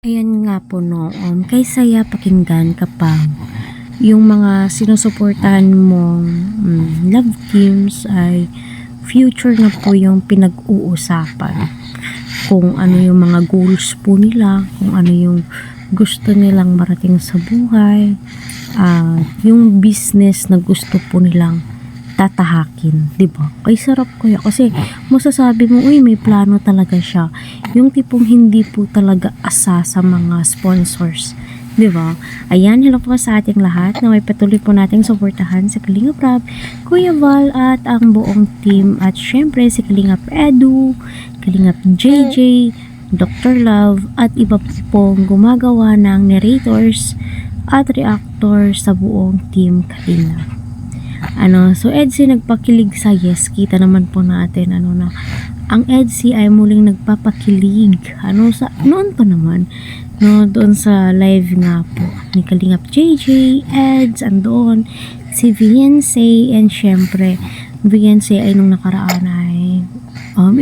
Ayan nga po no, kay saya pakinggan kapag yung mga sinusuportahan mong love teams ay future na po yung pinag-uusapan. Kung ano yung mga goals po nila, kung ano yung gusto nilang marating sa buhay, yung business na gusto po nilang tatahakin, 'di ba? Ay sarap kuya kasi masasabi mo, uy, may plano talaga siya. Yung tipong hindi po talaga asa sa mga sponsors, 'di ba? Ayan, hello po sa ating lahat. Naway patuloy po nating suportahan sa Kalingap Rab, Kuya Val at ang buong team at syempre si Kalingap Edu, Kalingap JJ, Dr. Love at iba po pong gumagawa ng narrators at reactor sa buong team Kalingap. So EDSI nagpakilig sa Yes, kita naman po natin na ang EDSI ay muling nagpapakilig sa noon pa naman doon sa live nga po ni Kalingap JJ, EDS andoon, si Viancy, and syempre Viancy ay nung nakaraan ay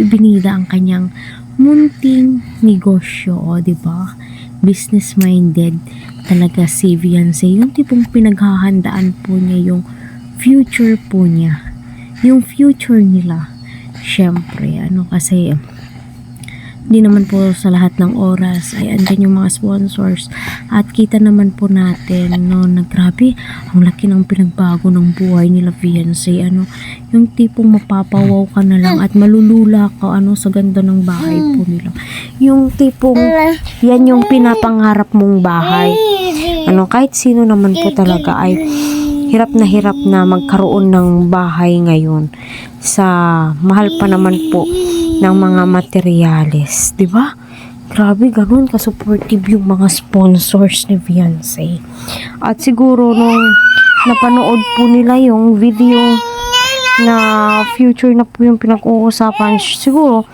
ibinida ang kanyang munting negosyo, diba? Business minded talaga si Viancy, yung tipong pinaghahandaan po niya yung future po niya, yung future nila. Syempre, kasi hindi naman po sa lahat ng oras ay andyan yung mga sponsors at kita naman po natin na grabe, ang laki ng pinagbago ng buhay nila Viancy, yung tipong mapapawaw ka na lang at malulula ka sa ganda ng bahay po nila, yung tipong yan yung pinapangarap mong bahay. Kahit sino naman po talaga ay hirap na magkaroon ng bahay ngayon sa mahal pa naman po ng mga materyales, di ba? Grabe, ganun ka-supportive yung mga sponsors ni Viancy. At siguro nung napanood po nila yung video na future na po yung pinag-uusapan, siguro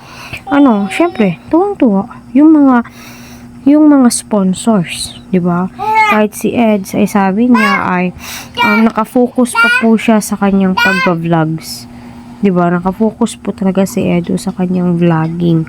syempre tuwang-tuwa yung mga sponsors, di ba? Kahit si Eds ay sabi niya ay nakafocus pa po siya sa kanyang pagba-vlogs. 'Di ba? Nakafocus po talaga si Edo sa kanyang vlogging.